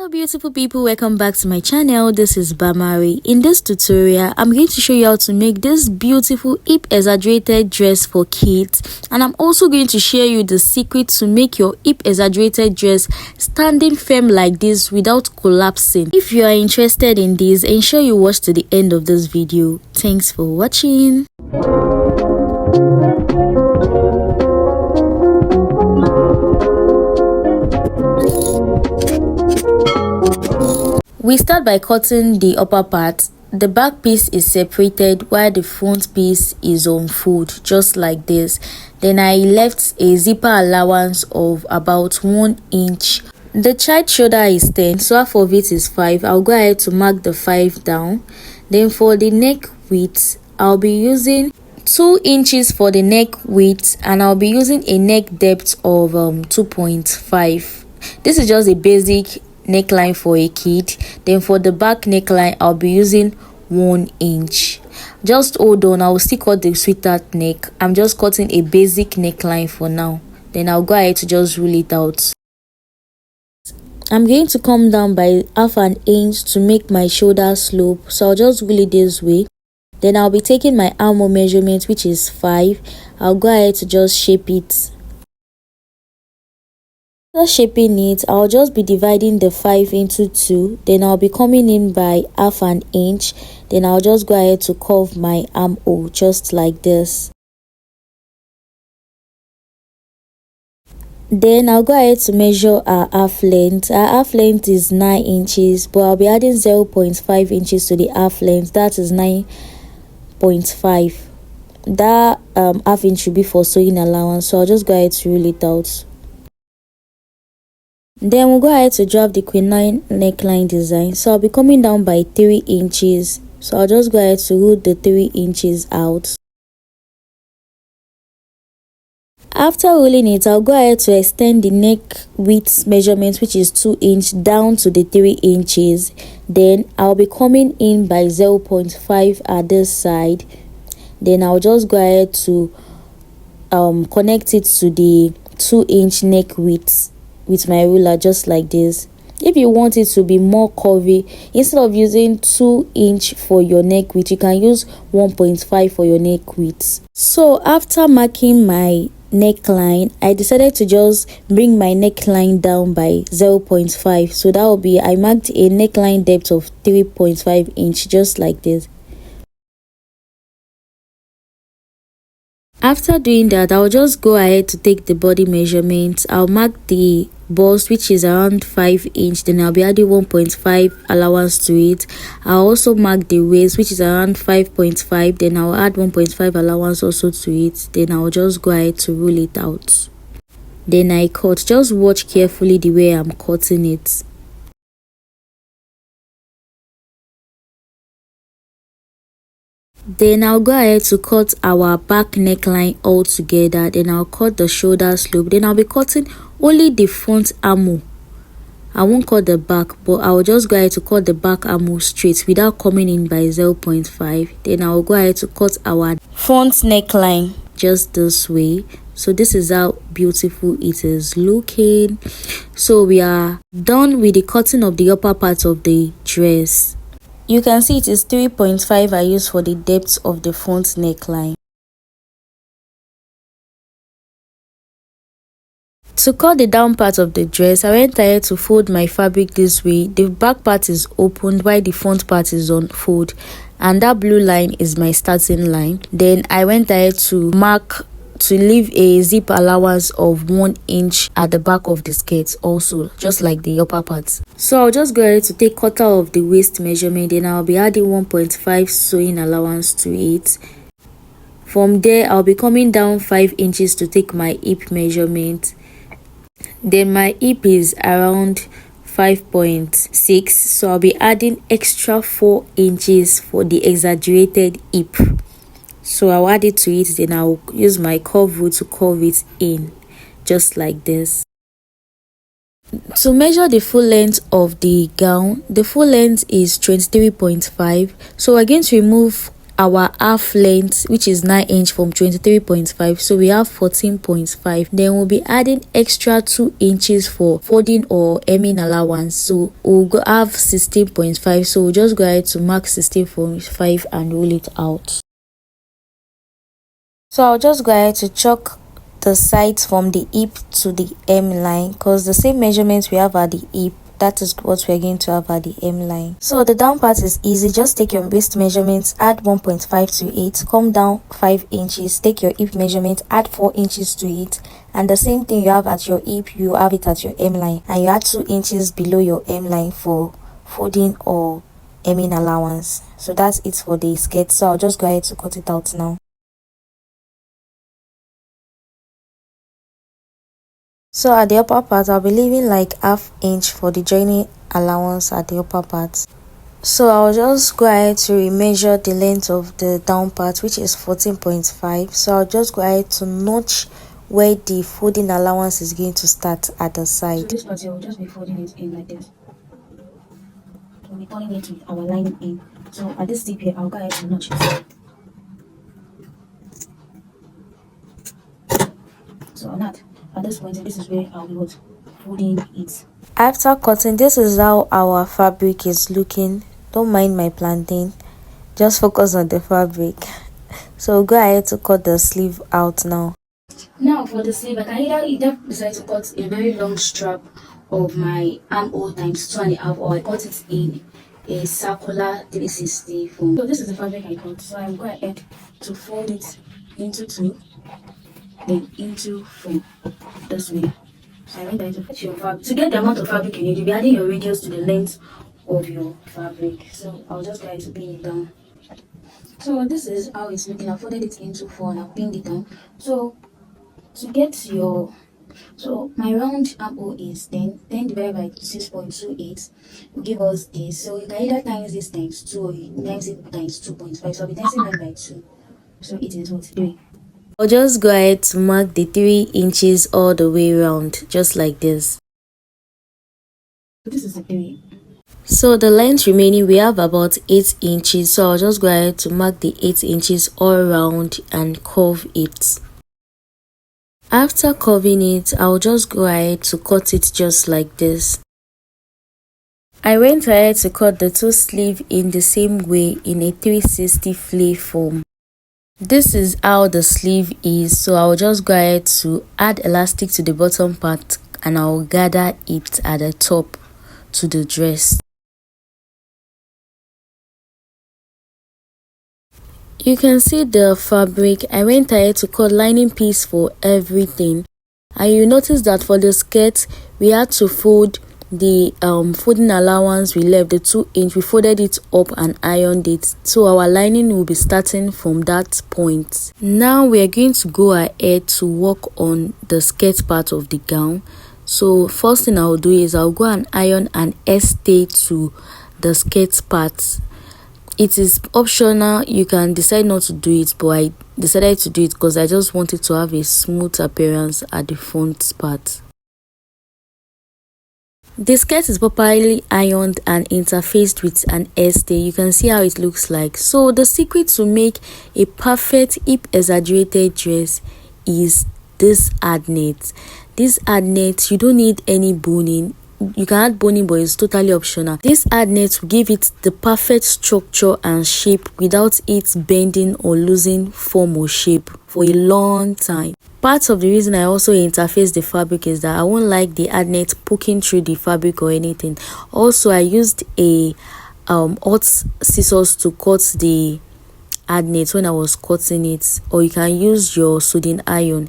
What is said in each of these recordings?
Hello beautiful people, welcome back to my channel. This is Bamari. In this tutorial I'm going to show you how to make this beautiful hip exaggerated dress for kids, and I'm also going to share you the secret to make your hip exaggerated dress standing firm like this without collapsing. If you are interested in this, ensure you watch to the end of this video. Thanks for watching. We start by cutting the upper part. The back piece is separated while the front piece is on fold, just like this. Then I left a zipper allowance of about 1 inch. The child shoulder is 10, so half of it is 5. I'll go ahead to mark the 5 down. Then for the neck width, I'll be using 2 inches for the neck width, and I'll be using a neck depth of 2.5. This is just a basic neckline for a kid. Then for the back neckline, I'll be using 1 inch. Just hold on, I will still cut the sweetheart neck. I'm just cutting a basic neckline for now. Then I'll go ahead to just rule it out. I'm going to come down by half an inch to make my shoulder slope, so I'll just rule it this way. Then I'll be taking my armhole measurement, which is 5. I'll go ahead to just shape it. After shaping it, I'll just be dividing the 5 into 2. Then I'll be coming in by half an inch. Then I'll just go ahead to curve my armhole just like this. Then I'll go ahead to measure our half length. Our half length is 9 inches, but I'll be adding 0.5 inches to the half length. That is 9.5. That half inch should be for sewing allowance, so I'll just go ahead to rule it out. Then we'll go ahead to draft the queen-line neckline design. So I'll be coming down by 3 inches. So I'll just go ahead to rule the 3 inches out. After ruling it, I'll go ahead to extend the neck width measurement, which is 2 inches, down to the 3 inches. Then I'll be coming in by 0.5 at this side. Then I'll just go ahead to connect it to the 2-inch neck width with my ruler, just like this. If you want it to be more curvy, instead of using 2 inch for your neck width, you can use 1.5 for your neck width. So after marking my neckline, I decided to just bring my neckline down by 0.5. So that will be, I marked a neckline depth of 3.5 inch, just like this. After doing that, I'll just go ahead to take the body measurement. I'll mark the bust, which is around 5 inch. Then I'll be adding 1.5 allowance to it. I'll also mark the waist, which is around 5.5. Then I'll add 1.5 allowance also to it. Then I'll just go ahead to rule it out. Then I cut. Just watch carefully the way I'm cutting it. Then I'll go ahead to cut our back neckline all together. Then I'll cut the shoulder slope. Then I'll be cutting only the front armhole. I won't cut the back, but I'll just go ahead to cut the back armhole straight without coming in by 0.5. Then I'll go ahead to cut our front neckline just this way. So this is how beautiful it is looking. So we are done with the cutting of the upper part of the dress. You can see it is 3.5 I used for the depth of the front neckline. To cut the down part of the dress, I went ahead to fold my fabric this way. The back part is opened while the front part is on fold, and that blue line is my starting line. Then I went ahead to mark to leave a zip allowance of 1 inch at the back of the skirt also, just like the upper part. So I'll just go ahead to take quarter of the waist measurement. Then I'll be adding 1.5 sewing allowance to it. From there, I'll be coming down 5 inches to take my hip measurement. Then my hip is around 5.6, so I'll be adding extra 4 inches for the exaggerated hip. So I'll add it to it. Then I'll use my curve rule to curve it in, just like this. To measure the full length of the gown, the full length is 23.5. So we're going to remove our half length, which is 9 inch from 23.5, so we have 14.5. Then we'll be adding extra 2 inches for folding or hemming allowance, so we'll have 16.5. so we'll just go ahead to mark 16.5 and roll it out. So I'll just go ahead to chalk the sides from the hip to the hem line, because the same measurements we have at the hip, that is what we're going to have at the hem line. So the down part is easy. Just take your waist measurements, add 1.5 to it, come down 5 inches, take your hip measurement, add 4 inches to it, and the same thing you have at your hip, you have it at your hem line, and you add 2 inches below your hem line for folding or hemming allowance. So that's it for the skirt. So I'll just go ahead to cut it out now. So at the upper part, I'll be leaving like half inch for the joining allowance at the upper part. So I'll just go ahead to remeasure the length of the down part, which is 14.5. So I'll just go ahead to notch where the folding allowance is going to start at the side. So this part here, we'll just be folding it in like this. We'll be turning it with our lining in. So at this tip here, I'll go ahead to notch it. So on that, at this point, this is where I'll be folding it. After cutting, this is how our fabric is looking. Don't mind my planting, just focus on the fabric. So go ahead to cut the sleeve out now. Now for the sleeve, I can either decide to cut a very long strap of my armhole times 2.5, or I cut it in a circular 360 form. So this is the fabric I cut. So I'm going ahead to fold it into 2, then into 4, this way. So I want that to put your fabric. To get the amount of fabric you need, you'll be adding your radius to the length of your fabric. So I'll just try to pin it down. So this is how it's looking. I folded it into 4 and I pinned it down. So to get your, so my round armhole is 10 divided by 6.28 will give us this. So you can either times this times 2 or you times it times 2.5. So I'll be times it by 2. So it is what 3. I'll just go ahead to mark the 3 inches all the way around, just like this. So this is the 3. So the length remaining, we have about 8 inches. So I'll just go ahead to mark the 8 inches all around and curve it. After curving it, I'll just go ahead to cut it just like this. I went ahead to cut the 2 sleeves in the same way in a 360 flay form. This is how the sleeve is. So I'll just go ahead to add elastic to the bottom part and I'll gather it at the top to the dress. You can see the fabric. I went ahead to cut lining piece for everything, and you notice that for the skirt we had to fold the folding allowance we left, the 2 inch, we folded it up and ironed it, so our lining will be starting from that point. Now we are going to go ahead to work on the skirt part of the gown. So first thing I'll do is I'll go and iron an stay to the skirt part. It is optional, you can decide not to do it, but I decided to do it because I just wanted to have a smooth appearance at the front part. The skirt is properly ironed and interfaced with an stay. You can see how it looks like. So the secret to make a perfect hip-exaggerated dress is this ad net. This ad net, you don't need any boning. You can add boning, but it's totally optional. This ad net will give it the perfect structure and shape without it bending or losing form or shape for a long time. Part of the reason I also interface the fabric is that I won't like the ad net poking through the fabric or anything. Also, I used a hot scissors to cut the ad net when I was cutting it, or you can use your soldering iron.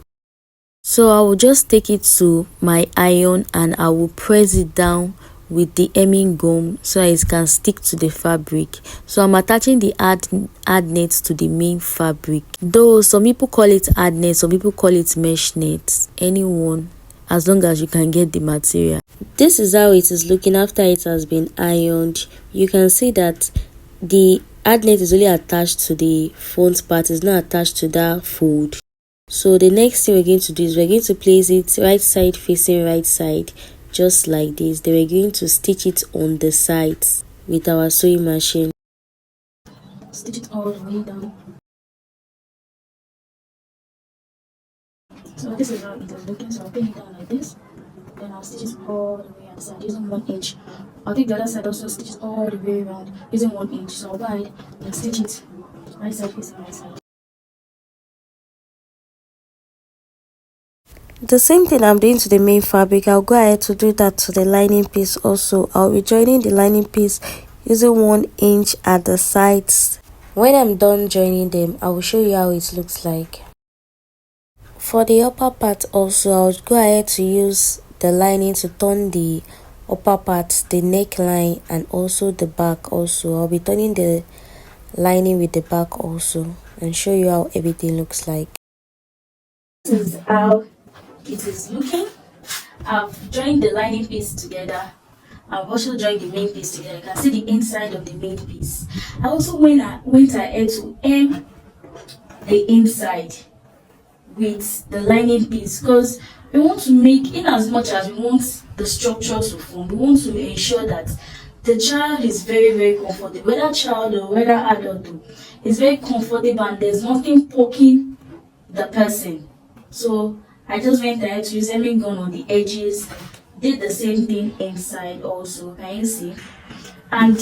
So I will just take it to my iron and I will press it down with the hemming gum so it can stick to the fabric. So I'm attaching the ad net to the main fabric. Though some people call it ad net, some people call it mesh net. Anyone, as long as you can get the material. This is how it is looking after it has been ironed. You can see that the ad net is only attached to the front part, it's not attached to that fold. So the next thing we're going to do is we're going to place it right side facing right side, just like this. Then we're going to stitch it on the sides with our sewing machine. stitch it all the way down. So this is how it is looking. So I'll pin it down like this. Then I'll stitch it all the way on the side using 1 inch. I'll take the other side also, stitch it all the way around using 1 inch. So I'll go ahead and stitch it right side facing right side. The same thing I'm doing to the main fabric, I'll go ahead to do that to the lining piece also. I'll be joining the lining piece using 1 inch at the sides. When I'm done joining them, I will show you how it looks like. For the upper part also, I'll go ahead to use the lining to turn the upper part, the neckline, and also the back also. I'll be turning the lining with the back also and show you how everything looks like. This is how it is looking. I've joined the lining piece together. I've also joined the main piece together. You can see the inside of the main piece. I also went ahead to hem the inside with the lining piece because we want to make, in as much as we want the structure to form, we want to ensure that the child is very comfortable, whether child or whether adult, is very comfortable and there's nothing poking the person. So I just went ahead to use hemming gun on the edges, did the same thing inside also. Can you see? And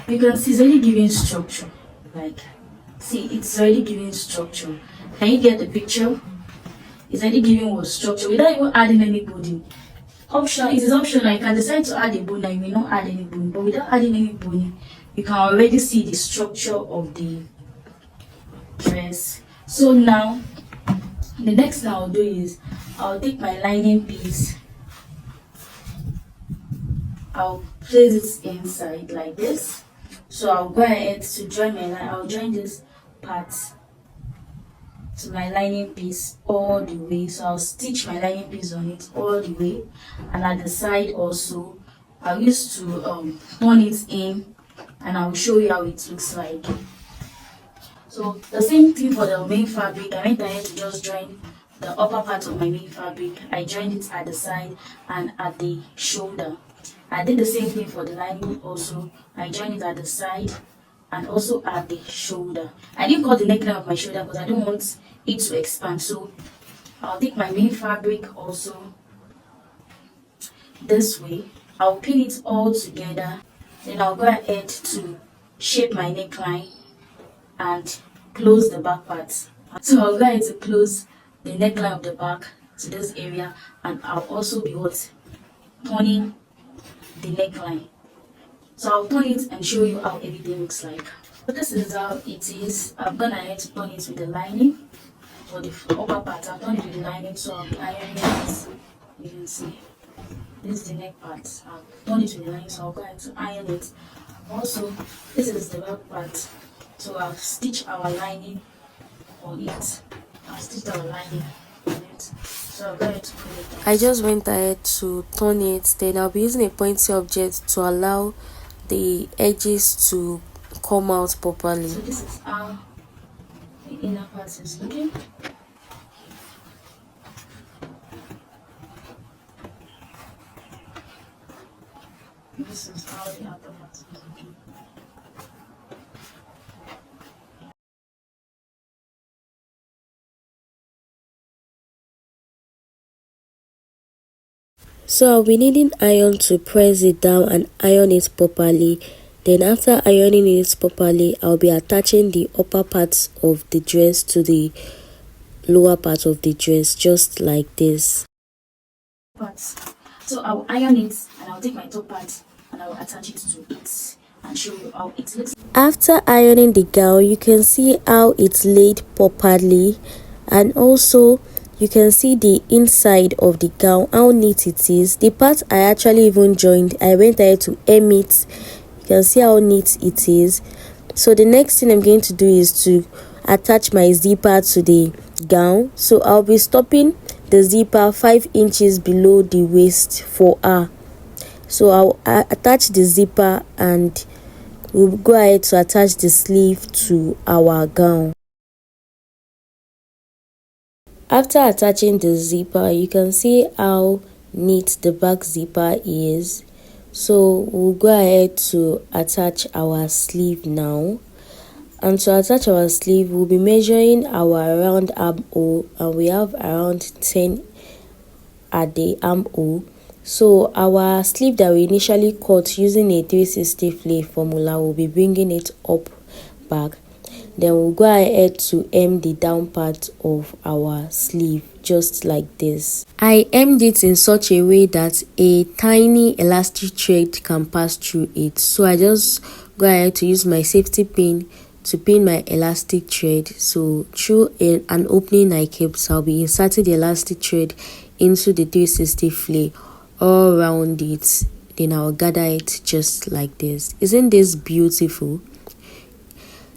you can see it's already giving structure. Like, see, it's already giving structure. Can you get the picture? It's already giving what structure without even adding any boning. Option, it is optional. You can decide to add a bone and you may not add any bone, but without adding any boning, you can already see the structure of the dress. So now the next thing I'll do is I'll take my lining piece, I'll place it inside like this. So I'll go ahead to join my line. I'll join this part to my lining piece all the way. So I'll stitch my lining piece on it all the way, and at the side also I used to turn it in, and I'll show you how it looks like. So the same thing for the main fabric. I went ahead to just join the upper part of my main fabric. I joined it at the side and at the shoulder. I did the same thing for the lining also. I joined it at the side and also at the shoulder. I didn't cut the neckline of my shoulder because I don't want it to expand. So I'll take my main fabric also this way. I'll pin it all together. Then I'll go ahead to shape my neckline and close the back part. So I'll go ahead to close the neckline of the back to this area, and I'll also be turning the neckline. So I'll turn it and show you how everything looks like. So this is how it is. I've gone ahead to turn it with the lining for the upper part. I've done it with the lining, so I'll be ironing it. You can see this is the neck part. I've done it with the lining, so I'll go ahead to iron it. Also, this is the back part. So I've stitched our lining on it. I've stitched our lining on it. So I'll go ahead to pull it down. I just went ahead to turn it. Then I'll be using a pointy object to allow the edges to come out properly. So this is how the inner part is looking. This is how the outer part is looking. So I'll be needing iron to press it down and iron it properly. Then after ironing it properly, I'll be attaching the upper parts of the dress to the lower part of the dress, just like this. So I'll iron it and I'll take my top part and I'll attach it to it and show you how it looks. After ironing the gown, you can see how it's laid properly, and also you can see the inside of the gown, how neat it is. The part I actually even joined, I went ahead to hem it. You can see how neat it is. So the next thing I'm going to do is to attach my zipper to the gown. So I'll be stopping the zipper 5 inches below the waist for her. So I'll attach the zipper and we'll go ahead to attach the sleeve to our gown. After attaching the zipper, you can see how neat the back zipper is. So we'll go ahead to attach our sleeve now. And to attach our sleeve, we'll be measuring our round armhole, and we have around 10 at the armhole. So our sleeve that we initially cut using a 360 flay formula, will be bringing it up back. Then we'll go ahead to hem the down part of our sleeve just like this. I hemmed it in such a way that a tiny elastic thread can pass through it. So I just go ahead to use my safety pin to pin my elastic thread. So through an opening I kept, so I'll be inserting the elastic thread into the 360 flay all around it. Then I'll gather it just like this. Isn't this beautiful?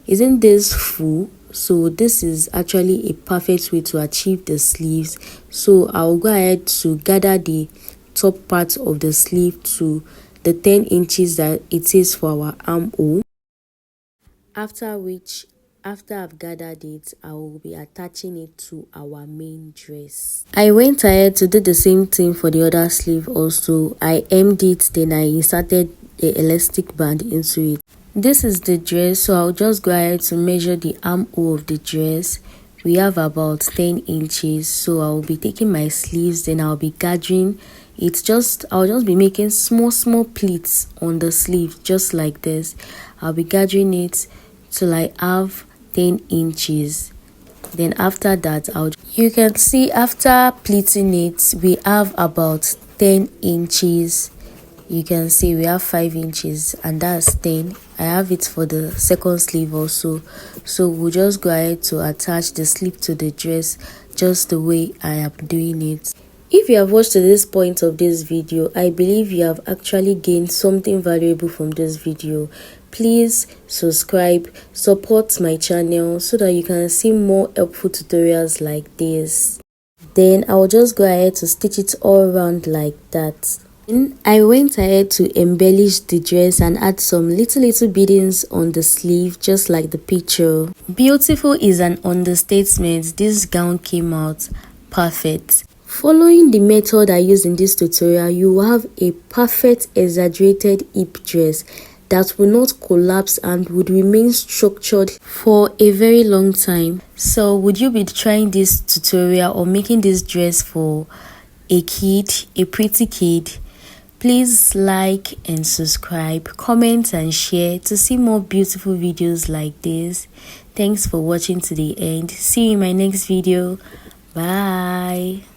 Isn't this full? So this is actually a perfect way to achieve the sleeves. So I'll go ahead to gather the top part of the sleeve to the 10 inches that it is for our armhole. After I've gathered it, I will be attaching it to our main dress. I went ahead to do the same thing for the other sleeve also. I hemmed it, then I inserted the elastic band into it. This is the dress, so I'll just go ahead to measure the armhole of the dress. We have about 10 inches, so I'll be taking my sleeves, then I'll be gathering it. I'll just be making small pleats on the sleeve just like this. I'll be gathering it till I have 10 inches. Then after that, you can see after pleating it, we have about 10 inches. You can see we have 5 inches, and that's 10. I have it for the second sleeve also. So we'll just go ahead to attach the sleeve to the dress just the way I am doing it. If you have watched to this point of this video, I believe you have actually gained something valuable from this video. Please subscribe, support my channel so that you can see more helpful tutorials like this. Then I'll just go ahead to stitch it all around like that. I went ahead to embellish the dress and add some little beadings on the sleeve just like the picture. Beautiful is an understatement. This gown came out perfect. Following the method I used in this tutorial, you will have a perfect exaggerated hip dress that will not collapse and would remain structured for a very long time. So would you be trying this tutorial or making this dress for a kid, a pretty kid? Please like and subscribe, comment and share to see more beautiful videos like this. Thanks for watching to the end. See you in my next video. Bye.